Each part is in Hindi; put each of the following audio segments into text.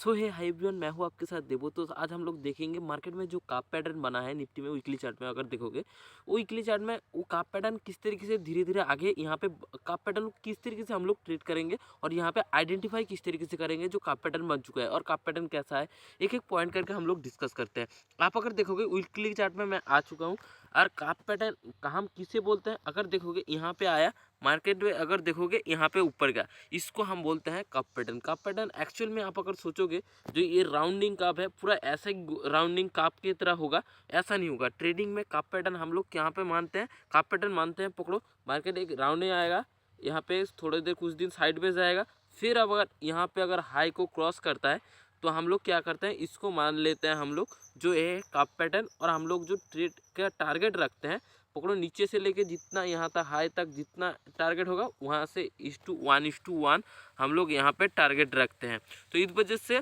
सो है हाय एवरीवन, मैं हूँ आपके साथ देवो। तो आज हम लोग देखेंगे मार्केट में जो काप पैटर्न बना है निफ्टी में वीकली चार्ट में। अगर देखोगे वो वीकली चार्ट में वो काप पैटर्न किस तरीके से धीरे धीरे आगे यहाँ पे काप पैटर्न को किस तरीके से हम लोग ट्रेड करेंगे और यहाँ पे आइडेंटिफाई किस तरीके से करेंगे जो काप पैटर्न बन चुका है और काप पैटर्न कैसा है, एक एक पॉइंट करके हम लोग डिस्कस करते हैं। आप अगर देखोगे वीकली चार्ट में मैं आ चुका हूँ और काप पैटर्न हम किसे बोलते हैं, अगर देखोगे यहाँ पे आया मार्केट में, अगर देखोगे यहाँ पे ऊपर गया, इसको हम बोलते हैं cup pattern. Cup pattern actual में आप अगर सोचोगे जो ये राउंडिंग कप है पूरा ऐसे राउंडिंग कप की तरह होगा, ऐसा नहीं होगा। ट्रेडिंग में कप पैटर्न हम लोग यहाँ पे मानते हैं, कप पैटर्न मानते हैं। पकड़ो मार्केट एक राउंडिंग आएगा, यहाँ पे थोड़ी देर कुछ दिन साइडवेज आएगा, फिर अब अगर यहाँ पे अगर हाई को क्रॉस करता है तो हम लोग क्या करते हैं, इसको मान लेते हैं हम लोग जो है कप पैटर्न। और हम लोग जो ट्रेड का टारगेट रखते हैं, पकड़ो नीचे से लेके जितना यहाँ तक हाई तक जितना टारगेट होगा वहाँ से 1:1 हम लोग यहाँ पे टारगेट रखते हैं। तो इस वजह से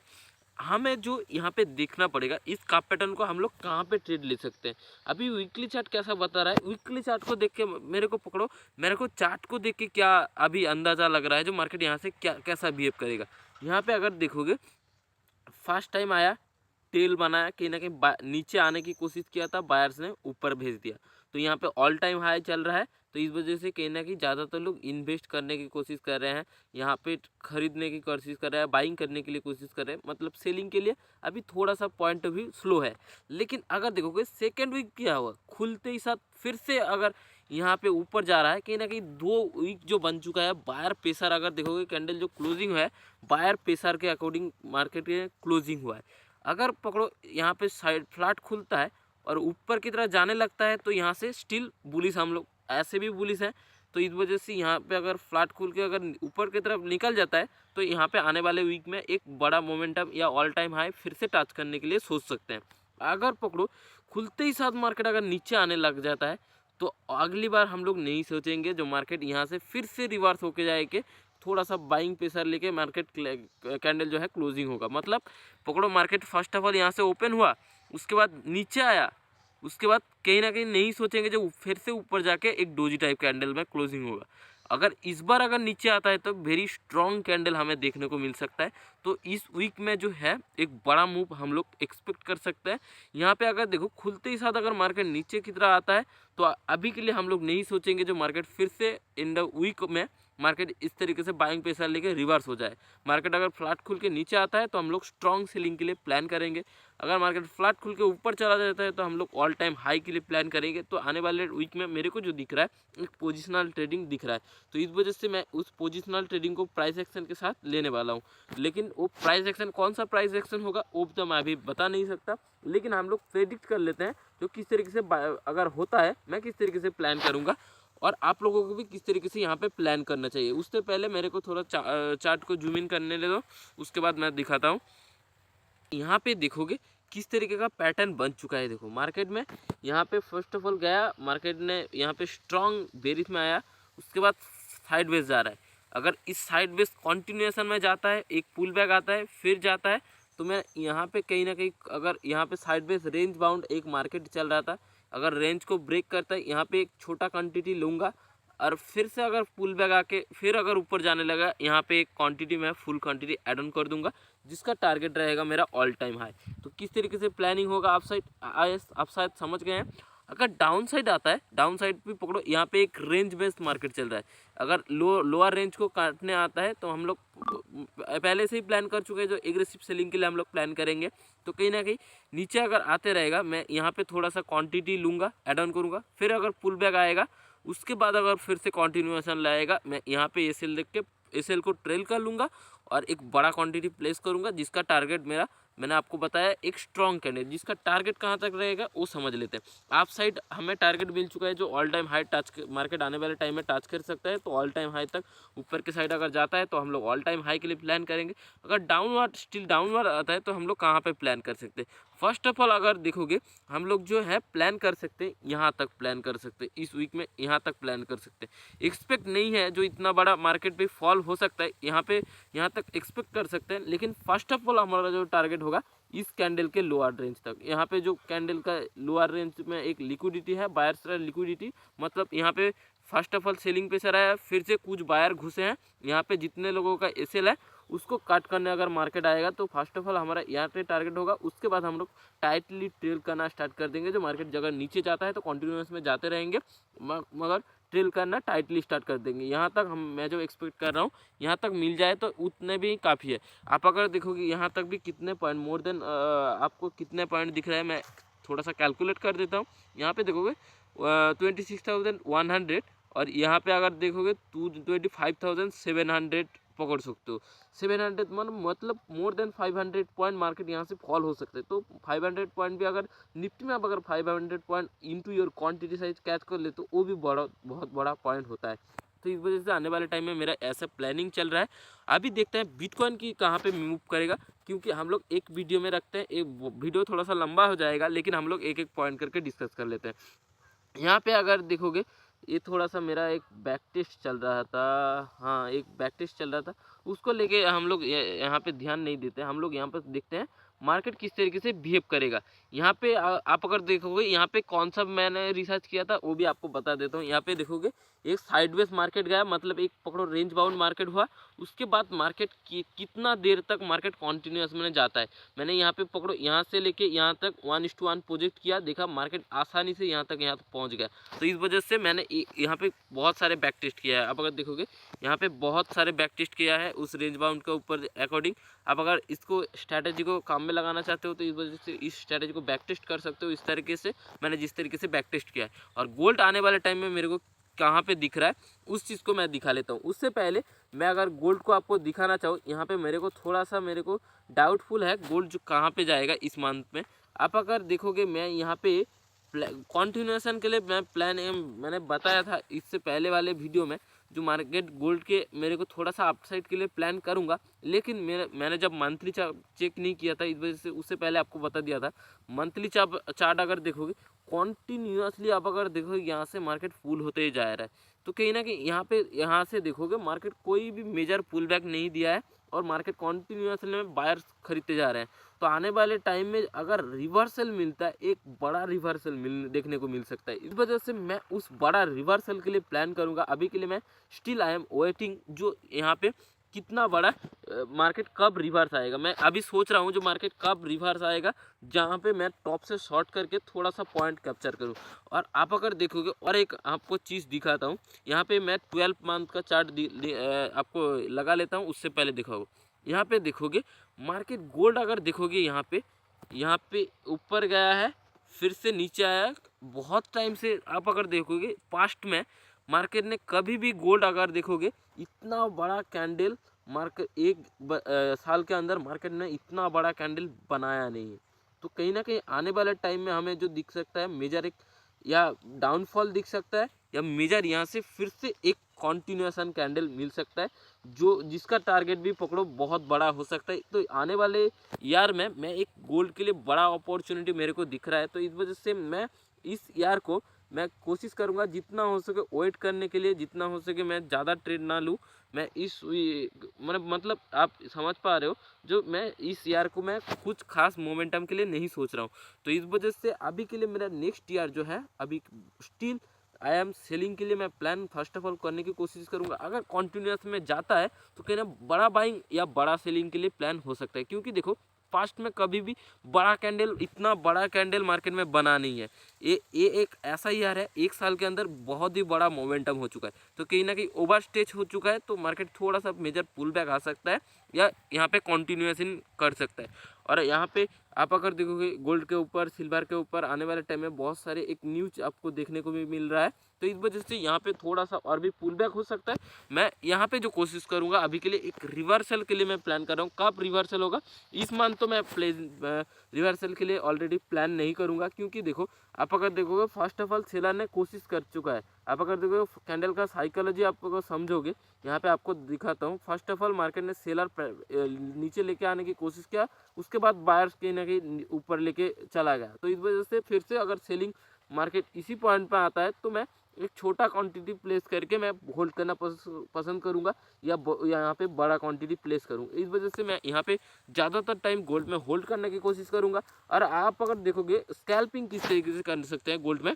हमें जो यहाँ पे देखना पड़ेगा इस कप पैटर्न को हम लोग कहाँ पे ट्रेड ले सकते हैं। अभी वीकली चार्ट कैसा बता रहा है, वीकली चार्ट को देख के मेरे को पकड़ो, मेरे को चार्ट को देख के क्या अभी अंदाज़ा लग रहा है जो मार्केट यहाँ से क्या कैसा बिहेव करेगा। यहाँ पे अगर देखोगे फर्स्ट टाइम आया, टेल बनाया, कहीं ना कहीं नीचे आने की कोशिश किया था, बायर्स ने ऊपर भेज दिया। तो यहाँ पे ऑल टाइम हाई चल रहा है, तो इस वजह से कहीं ना कहीं ज़्यादातर लोग इन्वेस्ट करने की कोशिश कर रहे हैं, यहाँ पे खरीदने की कोशिश कर रहे हैं, बाइंग करने के लिए कोशिश कर रहे हैं, मतलब सेलिंग के लिए अभी थोड़ा सा पॉइंट भी स्लो है। लेकिन अगर देखोगे सेकेंड वीक क्या हुआ, खुलते ही साथ फिर से अगर यहाँ पे ऊपर जा रहा है, कहीं ना कहीं 2 वीक जो बन चुका है बायर प्रेशर। अगर देखोगे कैंडल जो क्लोजिंग है बायर प्रेशर के अकॉर्डिंग मार्केट के क्लोजिंग हुआ है। अगर पकड़ो यहाँ पे साइड फ्लैट खुलता है और ऊपर की तरह जाने लगता है तो यहाँ से स्टिल बुलिश, हम लोग ऐसे भी बुलिश हैं। तो इस वजह से यहाँ पे अगर फ्लैट खुल के अगर ऊपर की तरफ निकल जाता है तो यहाँ पे आने वाले वीक में एक बड़ा मोमेंटम या ऑल टाइम हाई फिर से टच करने के लिए सोच सकते हैं। अगर पकड़ो खुलते ही साथ मार्केट अगर नीचे आने लग जाता है तो अगली बार हम लोग नहीं सोचेंगे जो मार्केट यहाँ से फिर से रिवर्स होके जाएगा, थोड़ा सा बाइंग प्रेशर लेके मार्केट कैंडल जो है क्लोजिंग होगा। मतलब पकड़ो मार्केट फर्स्ट ऑफ ऑल यहाँ से ओपन हुआ, उसके बाद नीचे आया, उसके बाद कहीं ना कहीं नहीं सोचेंगे जो फिर से ऊपर जाके एक डोजी टाइप कैंडल में क्लोजिंग होगा। अगर इस बार अगर नीचे आता है तो वेरी स्ट्रॉन्ग कैंडल हमें देखने को मिल सकता है। तो इस वीक में जो है एक बड़ा मूव हम लोग एक्सपेक्ट कर सकते हैं। यहाँ पे अगर देखो खुलते ही साथ अगर मार्केट नीचे की तरह आता है तो अभी के लिए हम लोग नहीं सोचेंगे जो मार्केट फिर से इन द वीक में मार्केट इस तरीके से बाइंग प्रेशर लेके रिवर्स हो जाए। मार्केट अगर फ्लैट खुल के नीचे आता है तो हम लोग स्ट्रॉन्ग सेलिंग के लिए प्लान करेंगे। अगर मार्केट फ्लैट खुल के ऊपर चला जाता है तो हम लोग ऑल टाइम हाई के लिए प्लान करेंगे। तो आने वाले वीक में मेरे को जो दिख रहा है एक पोजिशनल ट्रेडिंग दिख रहा है, तो इस वजह से मैं उस पोजिशनल ट्रेडिंग को प्राइस एक्शन के साथ लेने वाला हूँ। लेकिन वो प्राइस एक्शन कौन सा प्राइस एक्शन होगा वो तो मैं अभी बता नहीं सकता, लेकिन हम लोग प्रेडिक्ट कर लेते हैं जो किस तरीके से अगर होता है मैं किस तरीके से प्लान करूँगा और आप लोगों को भी किस तरीके से यहाँ पे प्लान करना चाहिए। उससे पहले मेरे को थोड़ा चार्ट को जूम इन करने ले दो, उसके बाद मैं दिखाता हूँ। यहाँ पे देखोगे किस तरीके का पैटर्न बन चुका है। देखो मार्केट में यहाँ पे फर्स्ट ऑफ ऑल गया, मार्केट ने यहाँ पे स्ट्रॉन्ग बेरिश में आया, उसके बाद साइडवेज जा रहा है। अगर इस साइडवेज कंटिन्यूएशन में जाता है, एक पुल बैक आता है फिर जाता है, तो मैं यहाँ पे कहीं ना कहीं अगर यहाँ पे साइडवेज रेंज बाउंड एक मार्केट चल रहा था, अगर रेंज को ब्रेक करता है यहाँ पे एक छोटा क्वांटिटी लूँगा और फिर से अगर पुल बैक आके फिर अगर ऊपर जाने लगा यहाँ पे एक क्वांटिटी मैं फुल क्वांटिटी ऐड ऑन कर दूंगा, जिसका टारगेट रहेगा मेरा ऑल टाइम हाई। तो किस तरीके से प्लानिंग होगा आप शायद समझ गए हैं। अगर डाउन साइड आता है, डाउन साइड भी पकड़ो, यहाँ पे एक रेंज बेस्ड मार्केट चल रहा है। अगर लोअर रेंज को काटने आता है तो हम लोग पहले से ही प्लान कर चुके हैं जो एग्रेसिव सेलिंग के लिए हम लोग प्लान करेंगे। तो कहीं ना कहीं नीचे अगर आते रहेगा मैं यहाँ पे थोड़ा सा क्वांटिटी लूँगा, ऐड ऑन करूँगा, फिर अगर पुल बैक आएगा उसके बाद अगर फिर से कंटिन्यूएशन लाएगा मैं यहाँ पे एसएल देख के एसएल को ट्रेल कर लूँगा और एक बड़ा क्वांटिटी प्लेस करूँगा, जिसका टारगेट मेरा मैंने आपको बताया एक स्ट्रॉन्ग कैंडल, जिसका टारगेट कहाँ तक रहेगा वो समझ लेते हैं। आप साइड हमें टारगेट मिल चुका है जो all time high touch market आने वाले टाइम में टच कर सकता है। तो ऑल टाइम हाई तक ऊपर के साइड अगर जाता है तो हम लोग ऑल टाइम हाई के लिए प्लान करेंगे। अगर डाउनवर्ड स्टिल डाउनवर्ड आता है तो हम लोग कहाँ पे प्लान कर सकते हैं। फर्स्ट ऑफ ऑल अगर देखोगे हम लोग जो है प्लान कर सकते हैं, यहाँ तक प्लान कर सकते हैं, इस वीक में यहाँ तक प्लान कर सकते हैं। एक्सपेक्ट नहीं है जो इतना बड़ा मार्केट पे फॉल हो सकता है, यहाँ तक एक्सपेक्ट कर सकते हैं। लेकिन फर्स्ट ऑफ ऑल हमारा जो टारगेट होगा इस कैंडल के लोअर रेंज तक। यहाँ पे जो कैंडल का लोअर रेंज में एक लिक्विडिटी है, बायर्स लिक्विडिटी, मतलब यहाँ पे first of all selling pressure आया, फिर से कुछ बायर घुसे हैं, यहाँ पे जितने लोगों का एसएल है उसको कट करने अगर मार्केट आएगा तो फर्स्ट ऑफ ऑल हमारा यहाँ पे टारगेट होगा। उसके बाद हम लोग टाइटली ट्रेल करना स्टार्ट कर देंगे। जो मार्केट अगर नीचे जाता है तो कंटिन्यूस में जाते रहेंगे, मगर ट्रेल करना टाइटली स्टार्ट कर देंगे। यहाँ तक मैं जो एक्सपेक्ट कर रहा हूँ, यहाँ तक मिल जाए तो उतने भी काफ़ी है। आप अगर देखोगे यहाँ तक भी कितने पॉइंट, मोर देन आपको कितने पॉइंट दिख रहा है, मैं थोड़ा सा कैलकुलेट कर देता हूँ। यहाँ पे देखोगे 26,100, और यहाँ पे अगर देखोगे 25,700 पकड़ सकते हो। 700 मतलब मोर देन 500 पॉइंट मार्केट यहाँ से फॉल हो सकते हैं। तो 500 पॉइंट भी अगर निफ्टी में आप अगर 500 point into your quantity size catch कर ले तो वो भी बहुत बड़ा पॉइंट होता है। तो इस वजह से आने वाले टाइम में मेरा ऐसा प्लानिंग चल रहा है। अभी देखते हैं बिटकॉइन की कहाँ पे मूव करेगा, क्योंकि हम लोग एक वीडियो में रखते हैं, एक वीडियो थोड़ा सा लंबा हो जाएगा, लेकिन हम लोग एक एक पॉइंट करके डिस्कस कर लेते हैं। यहाँ पे अगर देखोगे ये थोड़ा सा मेरा एक बैक टेस्ट चल रहा था, हाँ एक बैक टेस्ट चल रहा था, उसको लेके हम लोग यहाँ पे ध्यान नहीं देते। हम लोग यहाँ पर देखते हैं मार्केट किस तरीके से बिहेव करेगा। यहाँ पे आप अगर देखोगे यहाँ पे कौन सा मैंने रिसर्च किया था वो भी आपको बता देता हूँ। यहाँ पे देखोगे एक साइडवेज मार्केट गया, मतलब एक पकड़ो रेंज बाउंड मार्केट हुआ। उसके बाद मार्केट कितना देर तक मार्केट कॉन्टिन्यूस में जाता है, मैंने यहाँ पे पकड़ो यहाँ से लेके यहाँ तक 1:1 प्रोजेक्ट किया, देखा मार्केट आसानी से यहाँ तक पहुँच गया। तो इस वजह से मैंने यहाँ पे बहुत सारे बैक टेस्ट किया है। आप अगर देखोगे यहाँ पे बहुत सारे बैक टेस्ट किया है उस रेंज बाउंड के ऊपर अकॉर्डिंग। आप अगर इसको स्ट्रैटेजी को काम में लगाना चाहते हो तो इस वजह से इस स्ट्रैटेजी को बैक टेस्ट कर सकते हो, इस तरीके से मैंने जिस तरीके से बैक टेस्ट किया है। और गोल्ड आने वाले टाइम में मेरे को कहाँ पे दिख रहा है उस चीज़ को मैं दिखा लेता हूँ। उससे पहले मैं अगर गोल्ड को आपको दिखाना चाहूँ, यहाँ पे मेरे को थोड़ा सा डाउटफुल है गोल्ड जो कहाँ पे जाएगा इस मंथ में। आप अगर देखोगे मैं यहाँ पे कॉन्टिन्यूएशन के लिए मैं प्लान मैंने बताया था इससे पहले वाले वीडियो में, जो मार्केट गोल्ड के मेरे को थोड़ा सा अपसाइड के लिए प्लान करूंगा। लेकिन मैंने जब मंथली चेक नहीं किया था, इस वजह से उससे पहले आपको बता दिया था। मंथली चार्ट अगर देखोगे कॉन्टिन्यूसली आप अगर देखोगे यहाँ से मार्केट फुल होते ही जा रहा है। तो कहीं ना कहीं यहाँ से देखोगे मार्केट कोई भी मेजर पुल बैक नहीं दिया है और मार्केट कॉन्टिन्यूसली में बायर्स खरीदते जा रहे हैं। तो आने वाले टाइम में अगर रिवर्सल मिलता है, एक बड़ा रिवर्सल देखने को मिल सकता है। इस वजह से मैं उस बड़ा रिवर्सल के लिए प्लान करूंगा। अभी के लिए मैं स्टिल आई एम वेटिंग जो यहाँ पे कितना बड़ा मार्केट कब रिवर्स आएगा। मैं अभी सोच रहा हूँ जो मार्केट कब रिवर्स आएगा जहाँ पे मैं टॉप से शॉर्ट करके थोड़ा सा पॉइंट कैप्चर करूँ। और आप अगर देखोगे और एक आपको चीज़ दिखाता हूँ, यहाँ पे मैं 12 मंथ का चार्ट आपको लगा लेता हूँ। उससे पहले दिखाओ यहाँ पे देखोगे मार्केट गोल्ड अगर देखोगे यहाँ पे ऊपर गया है, फिर से नीचे आया। बहुत टाइम से आप अगर देखोगे पास्ट में मार्केट ने कभी भी गोल्ड अगर देखोगे इतना बड़ा कैंडल मार्केट साल के अंदर मार्केट ने इतना बड़ा कैंडल बनाया नहीं है। तो कहीं ना कहीं आने वाले टाइम में हमें जो दिख सकता है मेजर एक या डाउनफॉल दिख सकता है, या मेजर यहाँ से फिर से एक कॉन्टिन्यूएशन कैंडल मिल सकता है जो जिसका टारगेट भी पकड़ो बहुत बड़ा हो सकता है। तो आने वाले ईयर में मैं एक गोल्ड के लिए बड़ा अपॉर्चुनिटी मेरे को दिख रहा है। तो इस वजह से मैं इस ईयर को मैं कोशिश करूंगा जितना हो सके वेट करने के लिए, जितना हो सके मैं ज़्यादा ट्रेड ना लूँ। मैं इस मतलब आप समझ पा रहे हो, जो मैं इस ईयर को मैं कुछ खास मोमेंटम के लिए नहीं सोच रहा हूँ। तो इस वजह से अभी के लिए मेरा नेक्स्ट ईयर जो है अभी स्टिल आई एम सेलिंग के लिए मैं प्लान फर्स्ट ऑफ ऑल करने की कोशिश करूंगा। अगर कॉन्टिन्यूस में जाता है तो कहना बड़ा बाइंग या बड़ा सेलिंग के लिए प्लान हो सकता है, क्योंकि देखो पास्ट में कभी भी बड़ा कैंडल इतना बड़ा कैंडल मार्केट में बना नहीं है। ये एक ऐसा ईयर है, एक साल के अंदर बहुत ही बड़ा मोमेंटम हो चुका है। तो कहीं ना कहीं ओवर स्टेज हो चुका है, तो मार्केट थोड़ा सा मेजर पुल बैक आ सकता है या यहाँ पे कॉन्टिन्यूएशन कर सकता है। और यहाँ पे आप अगर देखोगे गोल्ड के ऊपर सिल्वर के ऊपर आने वाले टाइम में बहुत सारे एक न्यूज आपको देखने को भी मिल रहा है। तो इस वजह से यहाँ पे थोड़ा सा और भी पुल बैक हो सकता है। मैं यहाँ पे जो कोशिश करूँगा अभी के लिए एक रिवर्सल के लिए मैं प्लान कर रहा हूँ। कब रिवर्सल होगा इस मंथ तो मैं रिवर्सल के लिए ऑलरेडी प्लान नहीं करूँगा, क्योंकि देखो आप अगर देखोगे फर्स्ट ऑफ ऑल सेलर ने कोशिश कर चुका है। आप अगर देखोगे कैंडल का साइकोलॉजी आप अगर समझोगे, यहाँ पे आपको दिखाता हूँ। फर्स्ट ऑफ ऑल मार्केट ने सेलर नीचे लेके आने की कोशिश किया, उसके बाद बायर्स कहीं ना कहीं ऊपर लेके चला गया। तो इस वजह से फिर से अगर सेलिंग मार्केट इसी पॉइंट पे आता है तो मैं एक छोटा क्वांटिटी प्लेस करके मैं होल्ड करना पसंद करूंगा, या यहाँ पे बड़ा क्वांटिटी प्लेस करूंगा। इस वजह से मैं यहाँ पे ज़्यादातर टाइम गोल्ड में होल्ड करने की कोशिश करूंगा। और आप अगर देखोगे स्कैल्पिंग किस तरीके से कर सकते हैं गोल्ड में,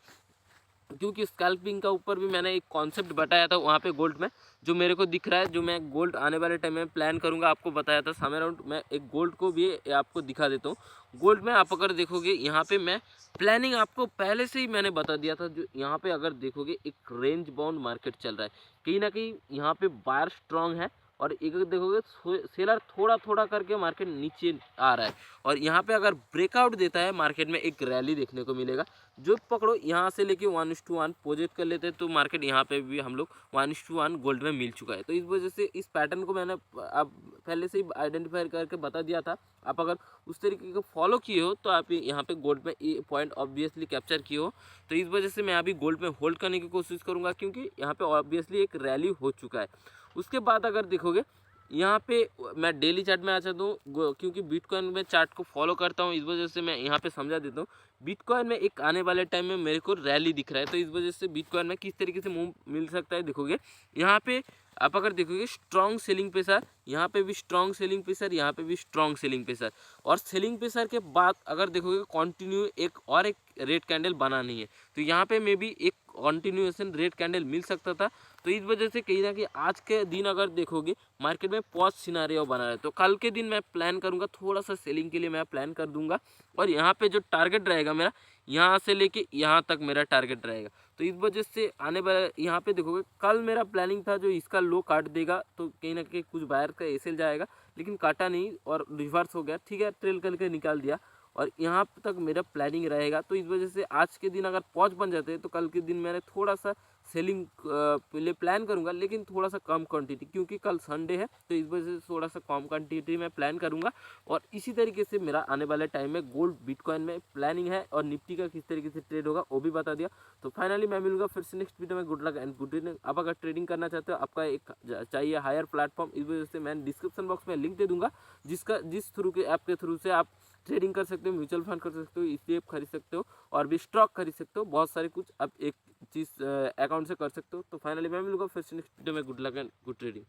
क्योंकि स्कैल्पिंग का ऊपर भी मैंने एक कॉन्सेप्ट बताया था वहाँ पे गोल्ड में, जो मेरे को दिख रहा है, जो मैं गोल्ड आने वाले टाइम में प्लान करूँगा, आपको बताया था समय राउंड। मैं एक गोल्ड को भी आपको दिखा देता हूँ। गोल्ड में आप अगर देखोगे यहाँ पे मैं प्लानिंग आपको पहले से ही मैंने बता दिया था। जो यहाँ पे अगर देखोगे एक रेंज बाउंड मार्केट चल रहा है, कहीं ना कहीं यहाँ पे बायर स्ट्रांग है, और एक अगर देखोगे सेलर थोड़ा थोड़ा करके मार्केट नीचे आ रहा है। और यहाँ पे अगर ब्रेकआउट देता है मार्केट में एक रैली देखने को मिलेगा। जो पकड़ो यहाँ से लेके 1:1 प्रोजेक्ट कर लेते हैं, तो मार्केट यहाँ पे भी हम लोग 1:1 गोल्ड में मिल चुका है। तो इस वजह से इस पैटर्न को मैंने अब पहले से ही आइडेंटिफाई करके बता दिया था। आप अगर उस तरीके को फॉलो किए हो तो आप यहाँ पे गोल्ड में ये पॉइंट ऑब्वियसली कैप्चर किए हो। तो इस वजह से मैं अभी गोल्ड में होल्ड करने की कोशिश करूँगा, क्योंकि यहाँ पे ऑब्वियसली एक रैली हो चुका है। उसके बाद अगर देखोगे यहाँ पे मैं डेली चार्ट में आ जाता हूँ, क्योंकि बिटकॉइन में चार्ट को फॉलो करता हूँ, इस वजह से मैं यहाँ पे समझा देता हूँ। बिटकॉइन में एक आने वाले टाइम में मेरे को रैली दिख रहा है, तो इस वजह से बिटकॉइन में किस तरीके से मूव मिल सकता है देखोगे। यहाँ पे आप अगर देखोगे स्ट्रॉन्ग सेलिंग प्रेशर, यहाँ पे भी स्ट्रॉन्ग सेलिंग प्रेशर, यहाँ पे भी स्ट्रॉन्ग सेलिंग प्रेशर, और सेलिंग प्रेशर के बाद अगर देखोगे कंटिन्यू एक और एक रेड कैंडल बना नहीं है, तो यहाँ पे मे भी एक कंटिन्यूएशन रेड कैंडल मिल सकता था। तो इस वजह से कहीं ना कहीं आज के दिन अगर देखोगे मार्केट में पॉज सिनारियो बना है, तो कल के दिन मैं प्लान करूंगा थोड़ा सा सेलिंग के लिए मैं प्लान कर दूंगा। और यहाँ पे जो टारगेट रहेगा मेरा, यहाँ से लेके यहाँ तक मेरा टारगेट रहेगा। तो इस वजह से आने वाला यहाँ पे देखोगे कल मेरा प्लानिंग था जो इसका लो काट देगा तो कहीं ना कहीं कुछ बायर का एसेल जाएगा, लेकिन काटा नहीं और रिवर्स हो गया। ठीक है, ट्रेल करके निकाल दिया, और यहाँ तक मेरा प्लानिंग रहेगा। तो इस वजह से आज के दिन अगर पॉज बन जाते हैं तो कल के दिन मैंने थोड़ा सा सेलिंग पहले प्लान करूंगा, लेकिन थोड़ा सा कम क्वांटिटी, क्योंकि कल संडे है, तो इस वजह से थोड़ा सा कम क्वांटिटी में प्लान करूंगा। और इसी तरीके से मेरा आने वाले टाइम में गोल्ड बिटकॉइन में प्लानिंग है, और निफ्टी का किस तरीके से ट्रेड होगा वो भी बता दिया। तो फाइनली मैं मिलूंगा फिर से नेक्स्ट वीडियो में। Good luck and good trading. आप अगर ट्रेडिंग करना चाहते हो, आपका एक चाहिए हायर प्लेटफॉर्म, इस वजह से मैं डिस्क्रिप्शन बॉक्स में लिंक दे दूंगा, जिस थ्रू के ऐप के थ्रू से आप ट्रेडिंग कर सकते हो, म्यूचुअल फंड कर सकते हो, ETF खरीद सकते हो, और भी स्टॉक खरीद सकते हो। बहुत सारे कुछ आप एक चीज़ अकाउंट से कर सकते हो। तो फाइनली मैं मिलूंगा फिर से नेक्स्ट वीडियो में। Good luck and good trading.